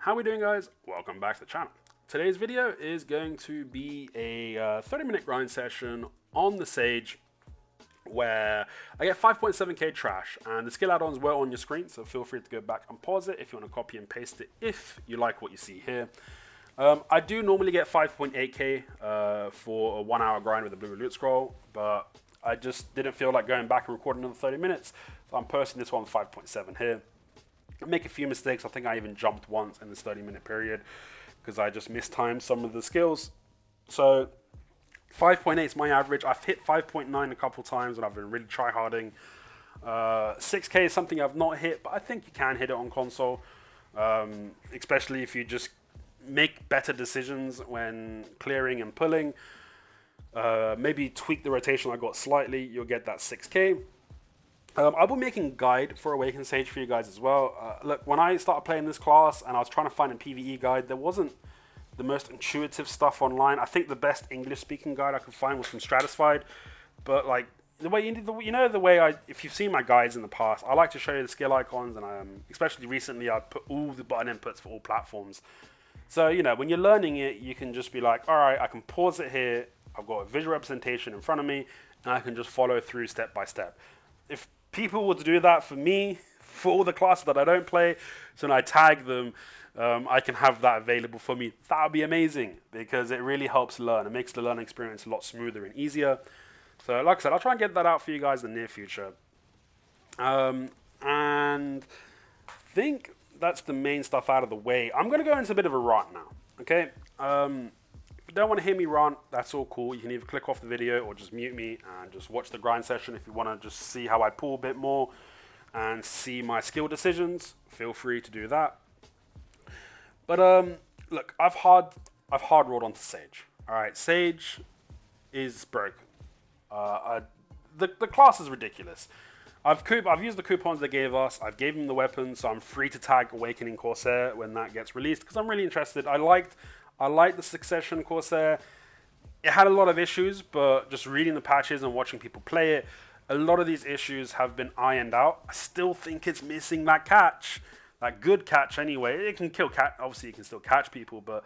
How we doing, guys? Welcome back to the channel. Today's video is going to be a 30-minute grind session on the Sage where I get 5.7k trash, and the skill add-ons were on your screen, so feel free to go back and pause it if you want to copy and paste it if you like what you see here. I do normally get 5.8k for a 1 hour grind with a blue loot scroll, but I just didn't feel like going back and recording another 30 minutes, so I'm posting this one 5.7 here. I make a few mistakes. I think I even jumped once in this 30-minute period because I just mistimed some of the skills. So 5.8 is my average. I've hit 5.9 a couple times and I've been really try-harding. 6k is something I've not hit, but I think you can hit it on console, especially if you just make better decisions when clearing and pulling. Maybe tweak the rotation I got slightly, you'll get that 6k. I'll be making a guide for Awakened Sage for you guys as well. Look, when I started playing this class and I was trying to find a PvE guide, there wasn't the most intuitive stuff online. I think the best English-speaking guide I could find was from Stratified. But like the way if you've seen my guides in the past, I like to show you the skill icons, and especially recently I put all the button inputs for all platforms. So when you're learning it, you can just be like, all right, I can pause it here. I've got a visual representation in front of me, and I can just follow through step by step. If people would do that for me, for all the classes that I don't play, so when I tag them, I can have that available for me. That would be amazing because it really helps learn. It makes the learning experience a lot smoother and easier. So like I said, I'll try and get that out for you guys in the near future. And I think that's the main stuff out of the way. I'm going to go into a bit of a rant now, okay? If you don't want to hear me rant, that's all cool. You can either click off the video or just mute me and just watch the grind session. If you want to just see how I pull a bit more and see my skill decisions, feel free to do that. But look, I've hard rolled onto Sage. All right, Sage is broken. The class is ridiculous. I've used the coupons they gave us. I've gave them the weapons, so I'm free to tag Awakening Corsair when that gets released because I'm really interested. I liked the Succession Corsair. It had a lot of issues, but just reading the patches and watching people play it, a lot of these issues have been ironed out. I still think it's missing that catch, that good catch anyway. It can kill catch, obviously you can still catch people, but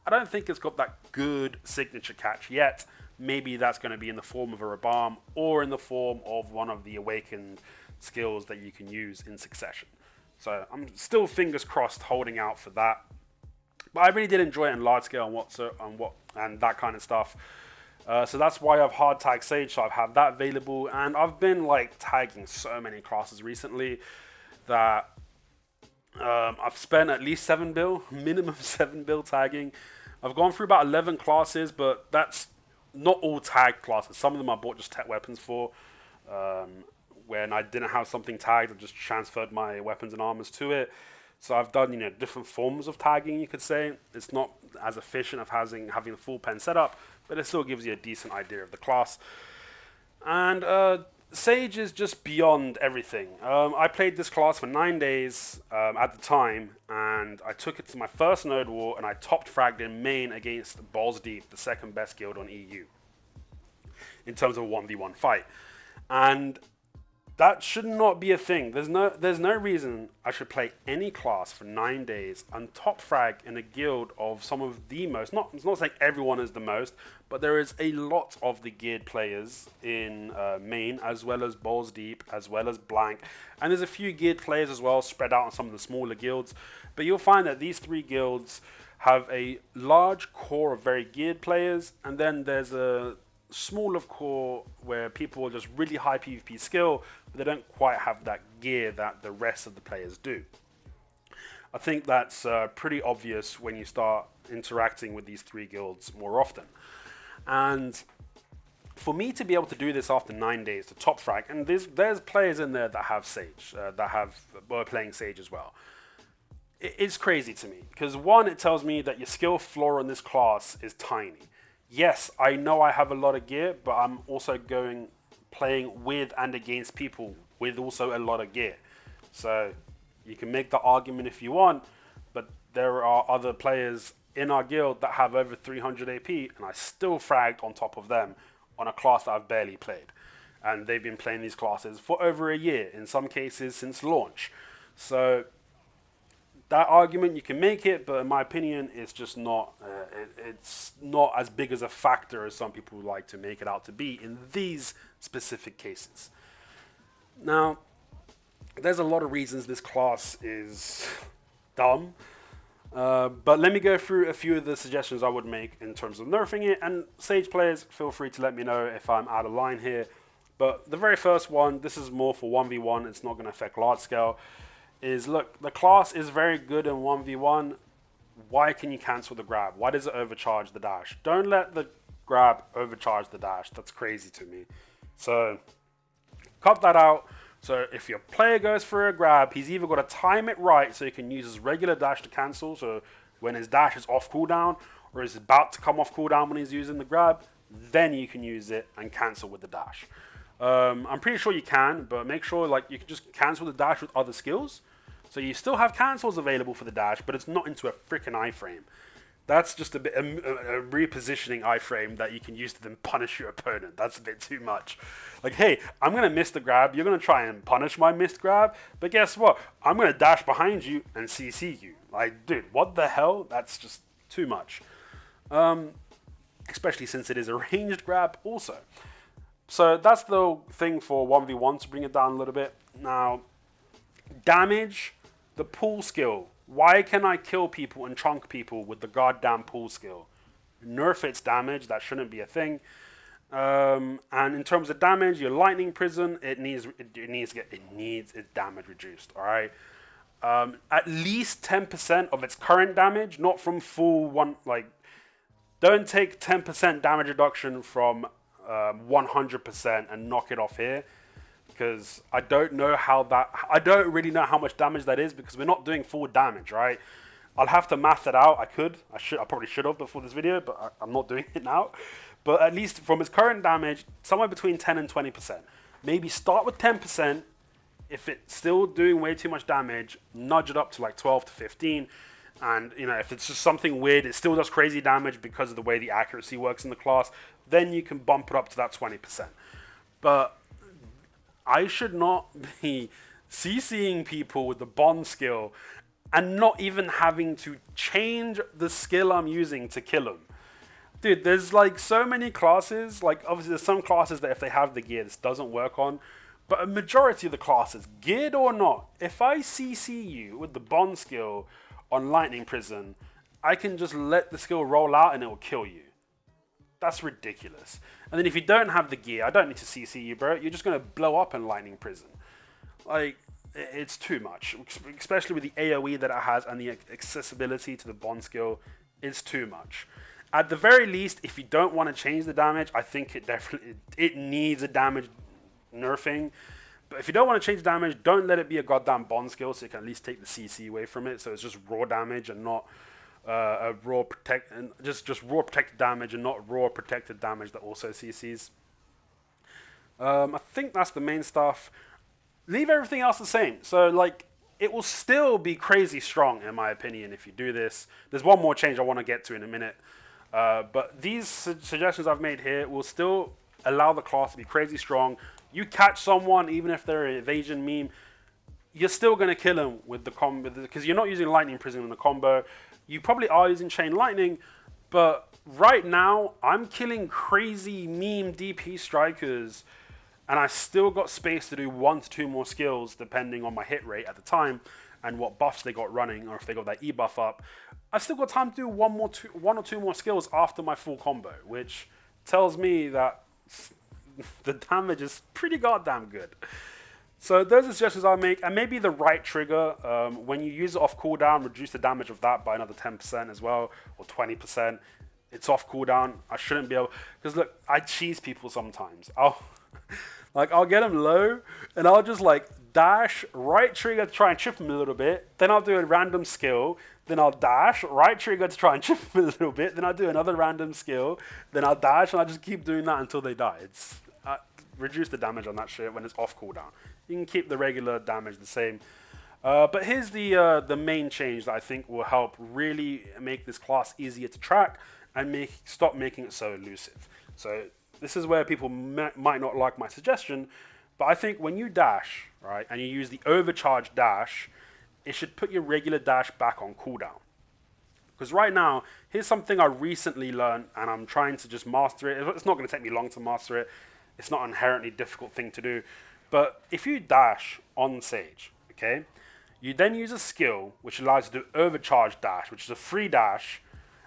I don't think it's got that good signature catch yet. Maybe that's going to be in the form of a Rabam or in the form of one of the Awakened skills that you can use in Succession. So I'm still fingers crossed holding out for that. But I really did enjoy it in large scale and that kind of stuff. So that's why I've hard tagged Sage, so I've had that available. And I've been like tagging so many classes recently that I've spent at least 7 bill, minimum 7 bill tagging. I've gone through about 11 classes, but that's not all tagged classes. Some of them I bought just tech weapons for. When I didn't have something tagged, I just transferred my weapons and armors to it. So I've done different forms of tagging, you could say. It's not as efficient of having a full pen setup, but it still gives you a decent idea of the class. And Sage is just beyond everything. I played this class for 9 days at the time, and I took it to my first node war, and I top fragged in main against Balls Deep, the second best guild on EU, in terms of a 1v1 fight. And that should not be a thing. There's no reason I should play any class for 9 days and top frag in a guild of some of the most, it's not saying everyone is the most, but there is a lot of the geared players in main, as well as Balls Deep, as well as Blank. And there's a few geared players as well, spread out on some of the smaller guilds. But you'll find that these 3 guilds have a large core of very geared players, and then there's a smaller core where people are just really high PvP skill, but they don't quite have that gear that the rest of the players do. I think that's pretty obvious when you start interacting with these 3 guilds more often. And for me to be able to do this after 9 days to top frag, and there's players in there that have Sage, were playing Sage as well. It's crazy to me because one, it tells me that your skill floor in this class is tiny. Yes, I know I have a lot of gear, but I'm also playing with and against people with also a lot of gear. So you can make the argument if you want, but there are other players in our guild that have over 300 AP, and I still fragged on top of them on a class that I've barely played. And they've been playing these classes for over a year, in some cases since launch. So that argument, you can make it, but in my opinion, it's just not. It's not as big as a factor as some people like to make it out to be in these specific cases. Now, there's a lot of reasons this class is dumb, but let me go through a few of the suggestions I would make in terms of nerfing it. And Sage players, feel free to let me know if I'm out of line here. But the very first one, this is more for 1v1. It's not going to affect large scale. Is look, the class is very good in 1v1. Why can you cancel the grab? Why does it overcharge the dash? Don't let the grab overcharge the dash. That's crazy to me. So cut that out. So if your player goes for a grab, he's either got to time it right so he can use his regular dash to cancel, so when his dash is off cooldown, or is about to come off cooldown when he's using the grab, then you can use it and cancel with the dash. I'm pretty sure you can, but make sure like you can just cancel the dash with other skills. So you still have cancels available for the dash, but it's not into a freaking iframe. That's just a repositioning iframe that you can use to then punish your opponent. That's a bit too much. Like, hey, I'm going to miss the grab. You're going to try and punish my missed grab. But guess what? I'm going to dash behind you and CC you. Like, dude, what the hell? That's just too much. Especially since it is a ranged grab also. So that's the thing for 1v1 to bring it down a little bit. Now, damage, the pull skill. Why can I kill people and chunk people with the goddamn pull skill? Nerf its damage. That shouldn't be a thing. And in terms of damage, your lightning prison, it needs its damage reduced. All right, at least 10% of its current damage, not from full one. Like, don't take 10% damage reduction from 100% and knock it off here, because I don't know how that. I don't really know how much damage that is, because we're not doing full damage, right? I'll have to math that out. I probably should have before this video, but I'm not doing it now. But at least from its current damage, somewhere between 10 and 20%. Maybe start with 10%. If it's still doing way too much damage, nudge it up to like 12 to 15. And you know, if it's just something weird, it still does crazy damage because of the way the accuracy works in the class, then you can bump it up to that 20%. But I should not be CCing people with the bond skill and not even having to change the skill I'm using to kill them. Dude, there's like so many classes, like obviously there's some classes that if they have the gear, this doesn't work on, but a majority of the classes, geared or not, if I CC you with the bond skill on Lightning Prison, I can just let the skill roll out and it will kill you. That's ridiculous. And then if you don't have the gear, I don't need to CC you, bro. You're just going to blow up in Lightning Prison. Like, it's too much, especially with the AoE that it has and the accessibility to the bond skill. It's too much. At the very least, if you don't want to change the damage, I think it needs a damage nerfing. But if you don't want to change damage, don't let it be a goddamn bond skill, so you can at least take the CC away from it. So it's just raw damage and not a raw protect, and just raw protected damage and not raw protected damage that also CCs. I think that's the main stuff. Leave everything else the same. So like, it will still be crazy strong in my opinion if you do this. There's one more change I want to get to in a minute. But these suggestions I've made here will still allow the class to be crazy strong. You catch someone, even if they're an evasion meme, you're still going to kill them with the combo, because you're not using Lightning Prison in the combo. You probably are using Chain Lightning, but right now, I'm killing crazy meme DP strikers, and I still got space to do 1 to 2 more skills, depending on my hit rate at the time, and what buffs they got running, or if they got that E buff up. I've still got time to do 1 or 2 more skills after my full combo, which tells me that the damage is pretty goddamn good. So those are suggestions I'll make, and maybe the right trigger, when you use it off cooldown, reduce the damage of that by another 10% as well, or 20%. It's off cooldown. I shouldn't be able, because look, I cheese people sometimes. I'll get them low, and I'll just like dash, right trigger to try and chip them a little bit, then I'll do a random skill, then I'll dash, right trigger to try and chip them a little bit, then I'll do another random skill, then I'll dash, and I'll just keep doing that until they die. It's reduce the damage on that shit when it's off cooldown. You can keep the regular damage the same. But here's the main change that I think will help really make this class easier to track and stop making it so elusive. So this is where people might not like my suggestion, but I think when you dash, right, and you use the overcharge dash, it should put your regular dash back on cooldown. Because right now, here's something I recently learned, and I'm trying to just master it. It's not going to take me long to master it. It's not an inherently difficult thing to do. But if you dash on Sage, okay, you then use a skill which allows you to overcharge dash, which is a free dash.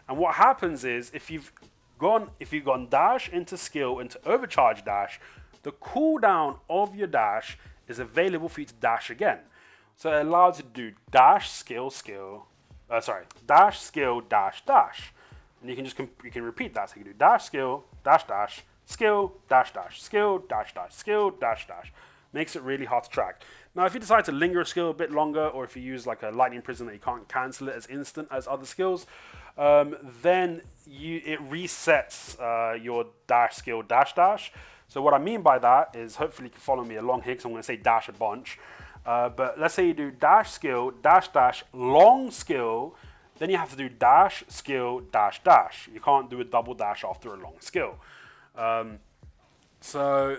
And what happens is, if you've gone dash into skill into overcharge dash, the cooldown of your dash is available for you to dash again. So it allows you to do dash, skill, dash, skill, dash, dash. And you can repeat that. So you can do dash, skill, dash, dash, skill, dash, dash, skill, dash, dash, skill, dash, dash. Makes it really hard to track. Now, if you decide to linger a skill a bit longer, or if you use like a lightning prison that you can't cancel it as instant as other skills, then it resets your dash, skill, dash, dash. So what I mean by that is, hopefully you can follow me along here, because I'm going to say dash a bunch. But let's say you do dash, skill, dash, dash, long skill, then you have to do dash, skill, dash, dash. You can't do a double dash after a long skill. So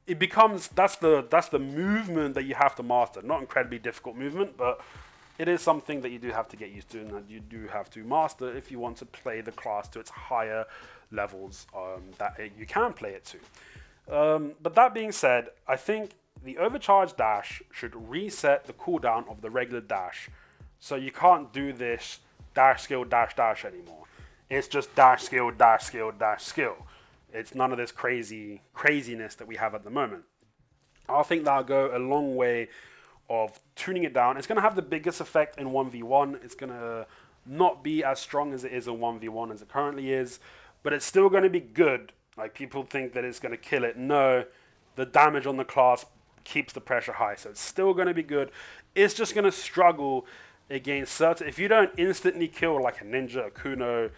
it becomes, that's the movement that you have to master. Not incredibly difficult movement, but it is something that you do have to get used to, and that you do have to master if you want to play the class to its higher levels that you can play it to. But that being said, I think the overcharge dash should reset the cooldown of the regular dash. So you can't do this dash, skill, dash, dash anymore. It's just dash, skill, dash, skill, dash, skill. It's none of this craziness that we have at the moment. I think that'll go a long way of tuning it down. It's going to have the biggest effect in 1v1. It's going to not be as strong as it is in 1v1 as it currently is, but it's still going to be good. Like, people think that it's going to kill it. No, the damage on the class keeps the pressure high, so it's still going to be good. It's just going to struggle against certain, if you don't instantly kill like a ninja, a kuno,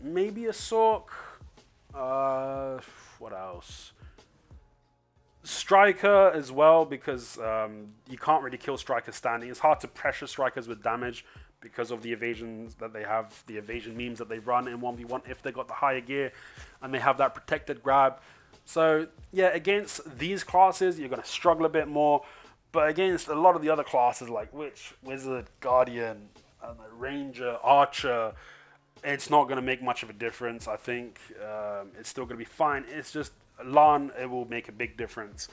maybe a sork, what else? Striker as well, because you can't really kill strikers standing. It's hard to pressure strikers with damage because of the evasions that they have, the evasion memes that they run in 1v1 if they got the higher gear and they have that protected grab. So yeah, against these classes you're going to struggle a bit more, but against a lot of the other classes like Witch, Wizard, Guardian, Ranger, Archer, it's not going to make much of a difference. I think it's still going to be fine. It's just LAN, it will make a big difference.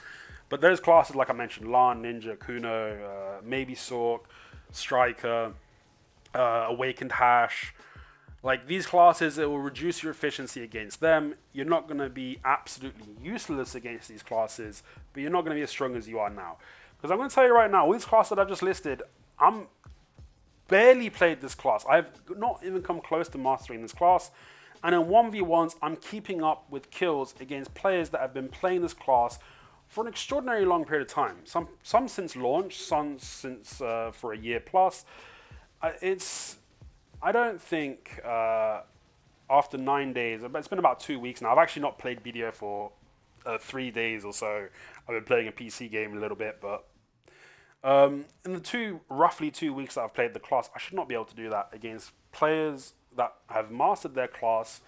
But those classes, like I mentioned, LAN, Ninja, Kuno, maybe Sork, Striker, Awakened Hash, like these classes, it will reduce your efficiency against them. You're not going to be absolutely useless against these classes, but you're not going to be as strong as you are now. Because I'm going to tell you right now, all these classes that I've just listed, I'm barely played this class. I've not even come close to mastering this class. And in 1v1s, I'm keeping up with kills against players that have been playing this class for an extraordinarily long period of time. Some since launch, some since for a year plus. I don't think after 9 days, it's been about 2 weeks now. I've actually not played BDO for 3 days or so. I've been playing a PC game a little bit, but in the roughly 2 weeks that I've played the class, I should not be able to do that against players that have mastered their class,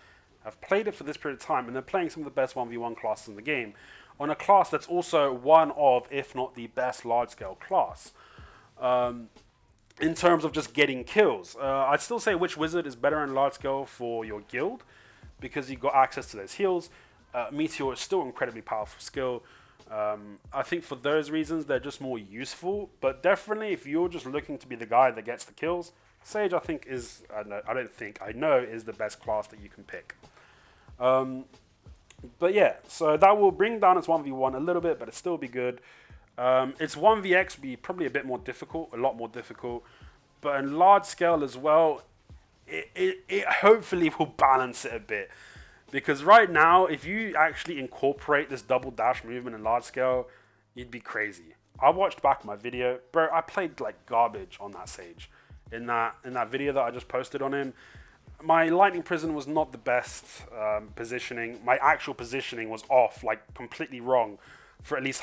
have played it for this period of time, and they're playing some of the best 1v1 classes in the game on a class that's also one of, if not the best large-scale class. In terms of just getting kills, I'd still say Witch Wizard is better in large scale for your guild because you've got access to those heals. Meteor is still an incredibly powerful skill. I think for those reasons they're just more useful, but definitely if you're just looking to be the guy that gets the kills, Sage I think is, I know is the best class that you can pick. But yeah, so that will bring down its 1v1 a little bit, but it'll still be good. Its 1vx be probably a bit more difficult, a lot more difficult, but in large scale as well, it hopefully will balance it a bit. Because right now, if you actually incorporate this double dash movement in large scale, you'd be crazy. I watched back my video, bro. I played like garbage on that Sage. In that video that I just posted on him, my lightning prison was not the best positioning. My actual positioning was off, like completely wrong, for at least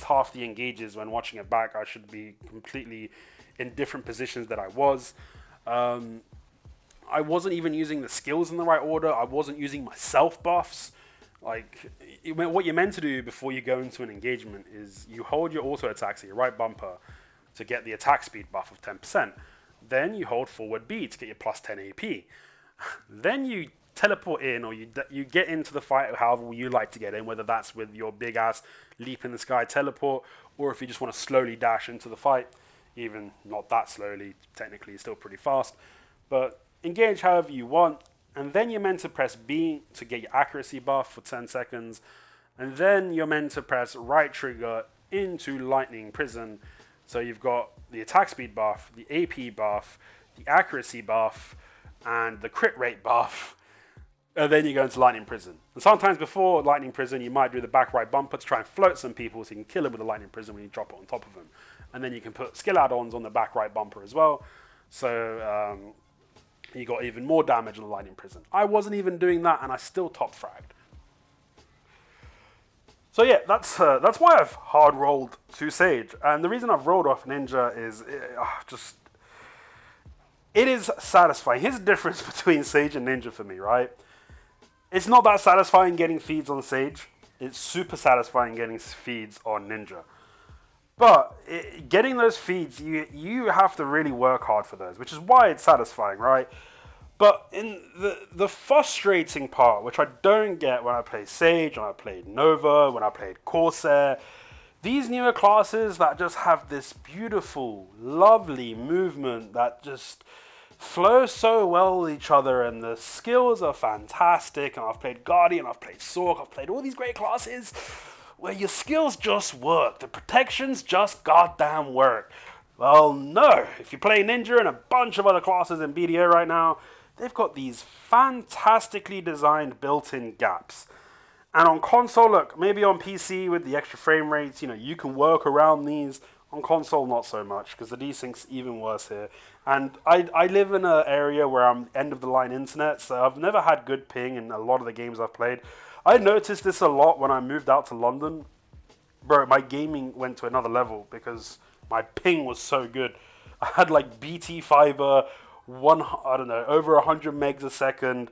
half the engages. When watching it back, I should be completely in different positions that I was. I wasn't even using the skills in the right order. I wasn't using my self buffs. Like, what you're meant to do before you go into an engagement is you hold your auto attack, so your right bumper, to get the attack speed buff of 10%. Then you hold forward B to get your plus 10 AP. Then you teleport in, or you get into the fight however you like to get in, whether that's with your big ass leap in the sky teleport, or if you just want to slowly dash into the fight, even not that slowly, technically still pretty fast, but engage however you want. And then you're meant to press B to get your accuracy buff for 10 seconds, and then you're meant to press right trigger into lightning prison. So you've got the attack speed buff, the AP buff, the accuracy buff, and the crit rate buff, and then you go into lightning prison. And sometimes before lightning prison, you might do the back right bumper to try and float some people so you can kill them with the lightning prison when you drop it on top of them. And then you can put skill add-ons on the back right bumper as well. So you got even more damage on the lightning prison. I wasn't even doing that, and I still top fragged. So yeah, that's why I've hard rolled to Sage. And the reason I've rolled off Ninja is it is satisfying. Here's the difference between Sage and Ninja for me, right? It's not that satisfying getting feeds on Sage. It's super satisfying getting feeds on Ninja. But getting those feeds, you have to really work hard for those, which is why it's satisfying, right? But in the frustrating part, which I don't get when I play Sage, when I played Nova, when I played Corsair, these newer classes that just have this beautiful, lovely movement that just flows so well with each other, and the skills are fantastic. And I've played Guardian, I've played Sork, I've played all these great classes where your skills just work, the protections just goddamn work. Well, no. If you play Ninja and a bunch of other classes in BDO right now, they've got these fantastically designed built-in gaps. And on console, look, maybe on PC with the extra frame rates, you can work around these. On console, not so much, because the desync's even worse here. And I live in an area where I'm end-of-the-line internet, so I've never had good ping in a lot of the games I've played. I noticed this a lot when I moved out to London. Bro, my gaming went to another level because my ping was so good. I had like BT fiber, over 100 megs a second,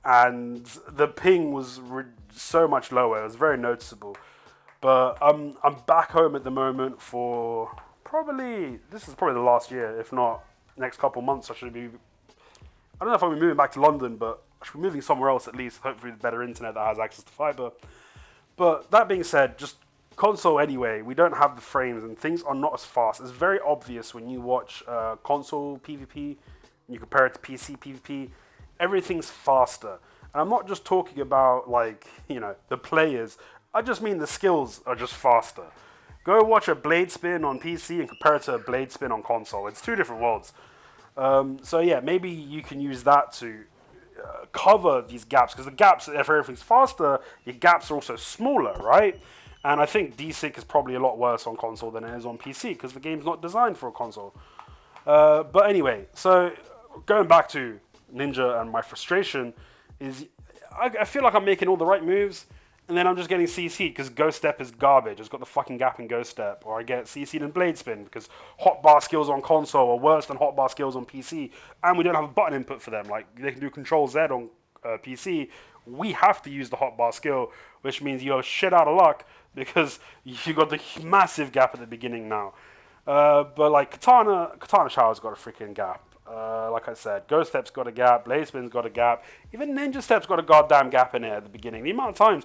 and the ping was so much lower. It was very noticeable. But I'm back home at the moment for this is probably the last year, if not next couple months. I don't know if I'll be moving back to London, but I should be moving somewhere else at least, hopefully with better internet that has access to fiber. But that being said, just console anyway, we don't have the frames and things are not as fast. It's very obvious when you watch console PvP and you compare it to PC PvP. Everything's faster. And I'm not just talking about the players. I just mean the skills are just faster. Go watch a blade spin on PC and compare it to a blade spin on console. It's two different worlds. So yeah, maybe you can use that to cover these gaps, because the gaps, if everything's faster, your gaps are also smaller, right? And I think desync is probably a lot worse on console than it is on PC, because the game's not designed for a console. But anyway, so going back to Ninja and my frustration is I feel like I'm making all the right moves, and then I'm just getting CC'd because Ghost Step is garbage. It's got the fucking gap in Ghost Step. Or I get CC'd in Blade Spin because hotbar skills on console are worse than hotbar skills on PC. And we don't have a button input for them. Like, they can do Control Z on PC. We have to use the hotbar skill, which means you're shit out of luck because you got the massive gap at the beginning now. But like Katana Shower's got a freaking gap. Like I said, Ghost Step's got a gap, Blade Spin's got a gap, even Ninja Step's got a goddamn gap in it at the beginning. The amount of times,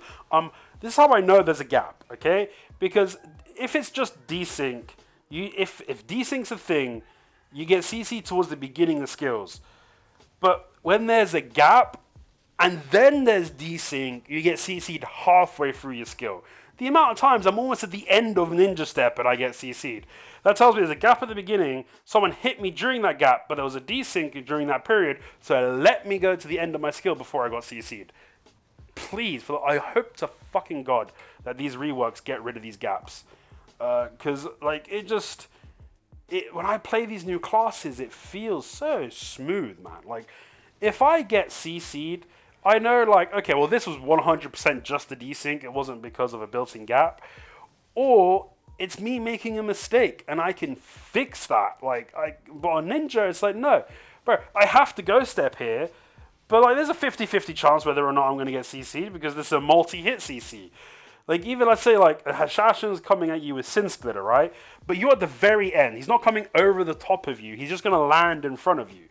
this is how I know there's a gap, okay? Because if it's just desync, if desync's a thing, you get CC towards the beginning of skills. But when there's a gap, and then there's desync, you get CC'd halfway through your skill. The amount of times I'm almost at the end of Ninja Step and I get CC'd. That tells me there's a gap at the beginning, someone hit me during that gap, but there was a desync during that period, so let me go to the end of my skill before I got CC'd. Please, I hope to fucking God that these reworks get rid of these gaps. Because, like, when I play these new classes, it feels so smooth, man. Like, if I get CC'd, I know, like, okay, well, this was 100% just the desync. It wasn't because of a built-in gap. Or it's me making a mistake, and I can fix that. But on Ninja, it's like, no. Bro, I have to Ghost Step here, but, like, there's a 50-50 chance whether or not I'm going to get CC'd because this is a multi-hit CC. Like, even let's say, like, Hashashin's coming at you with Sin Splitter, right? But you're at the very end. He's not coming over the top of you. He's just going to land in front of you.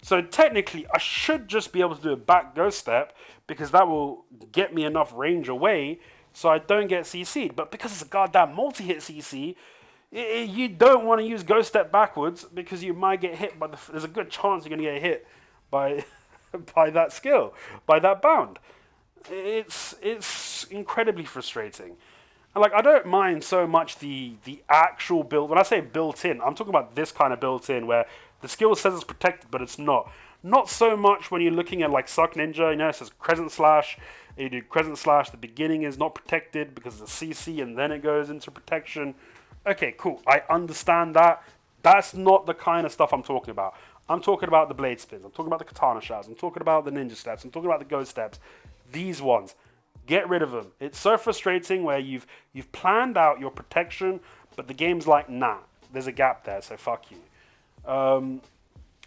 So technically, I should just be able to do a back ghost step because that will get me enough range away so I don't get CC'd. But because it's a goddamn multi-hit CC, you don't want to use ghost step backwards because you might get hit by there's a good chance you're going to get hit by by that skill, by that bound. It's incredibly frustrating. And like, I don't mind so much the actual build. When I say built-in, I'm talking about this kind of built-in where the skill says it's protected, but it's not. Not so much when you're looking at like Suck Ninja, you know, it says Crescent Slash. You do Crescent Slash, the beginning is not protected because it's a CC and then it goes into protection. Okay, cool. I understand that. That's not the kind of stuff I'm talking about. I'm talking about the blade spins. I'm talking about the katana shots. I'm talking about the ninja steps. I'm talking about the ghost steps. These ones, get rid of them. It's so frustrating where you've planned out your protection, but the game's like, nah, there's a gap there, so fuck you.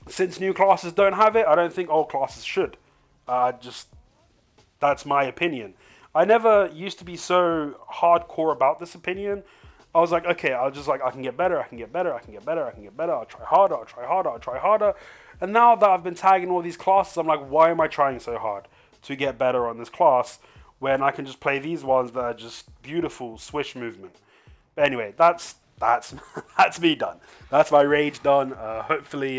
Since new classes don't have it, I don't think old classes should. That's my opinion. I never used to be so hardcore about this opinion. I was like, okay, I can get better, I can get better, I can get better, I can get better, I'll try harder, I'll try harder, I'll try harder. And now that I've been tagging all these classes, I'm like, why am I trying so hard to get better on this class when I can just play these ones that are just beautiful swish movement? But anyway, that's me done. That's my rage done. Hopefully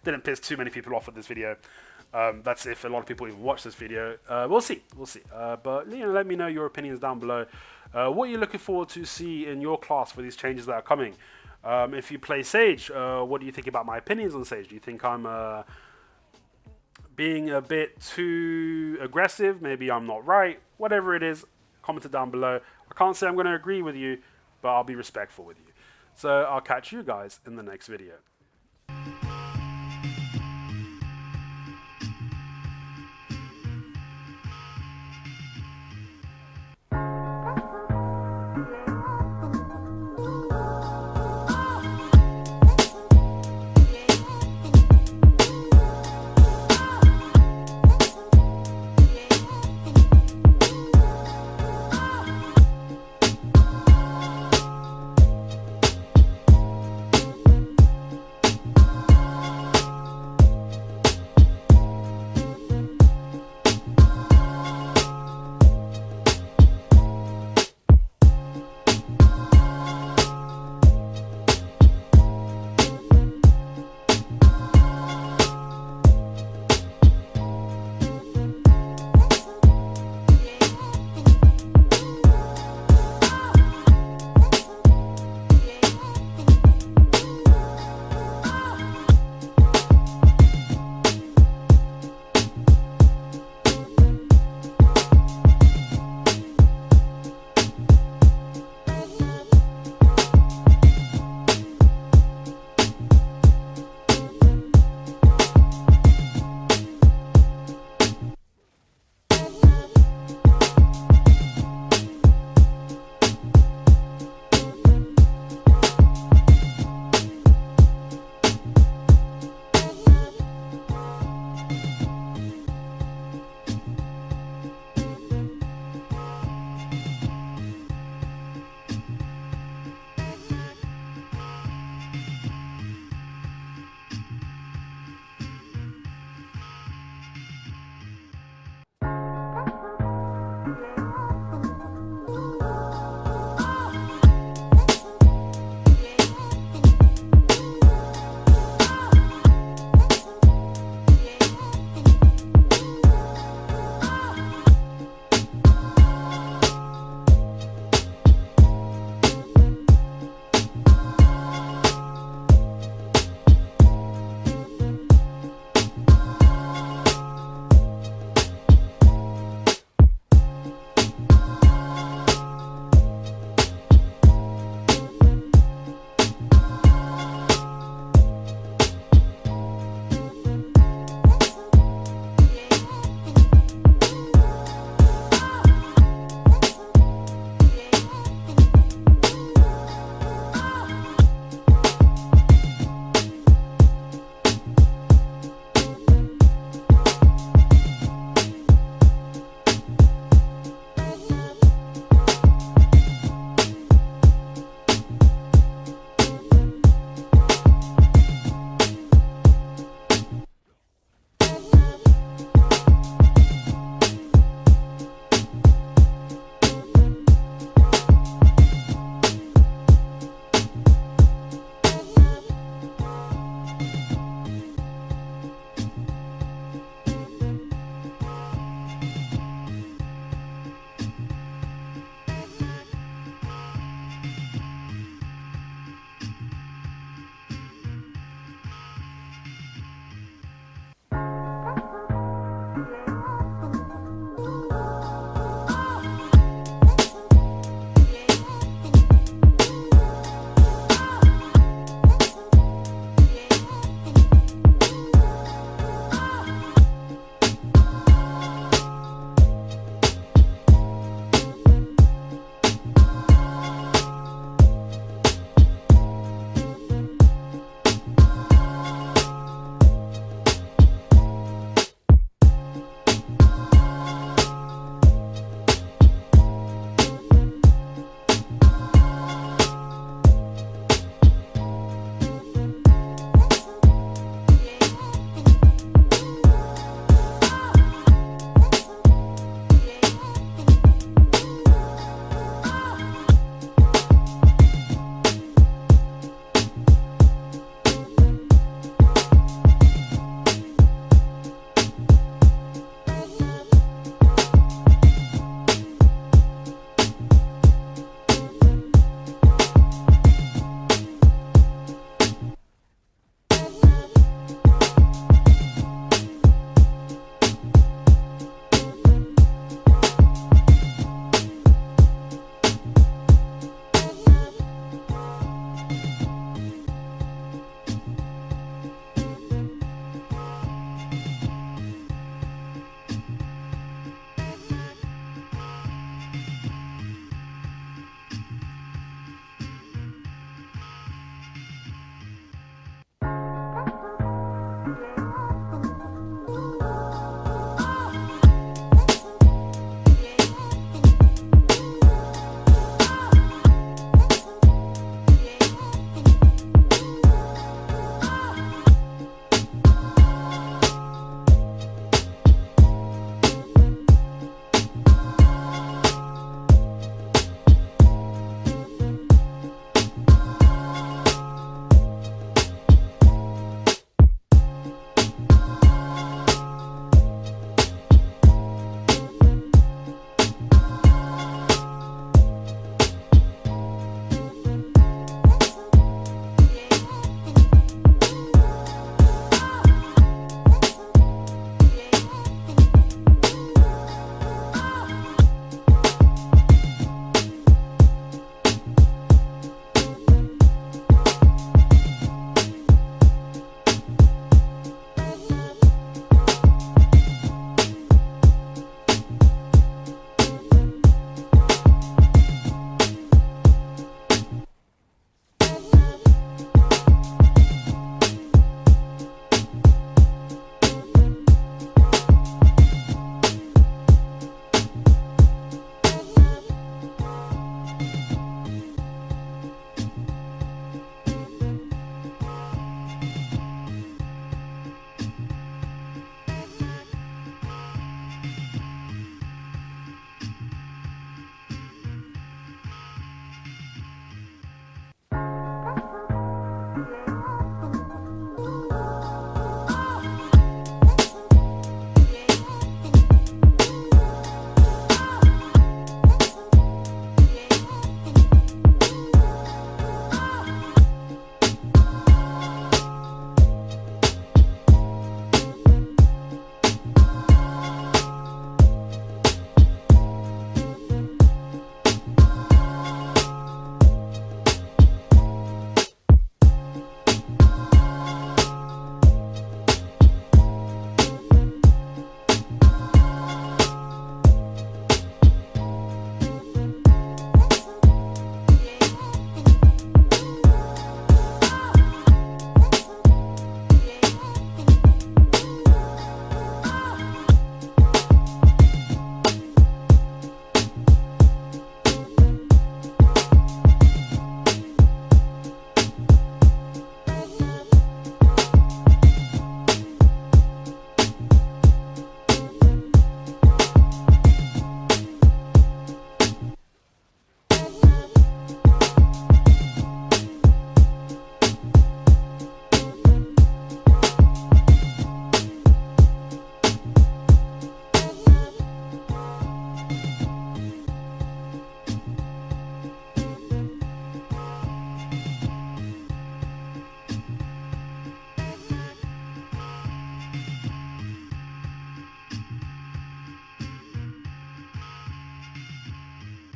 didn't piss too many people off with this video. That's if a lot of people even watch this video. We'll see. But you know, let me know your opinions down below. What are you looking forward to see in your class for these changes that are coming? If you play Sage, what do you think about my opinions on Sage? Do you think I'm being a bit too aggressive? Maybe I'm not right. Whatever it is, comment it down below. I can't say I'm going to agree with you, but I'll be respectful with you. So I'll catch you guys in the next video.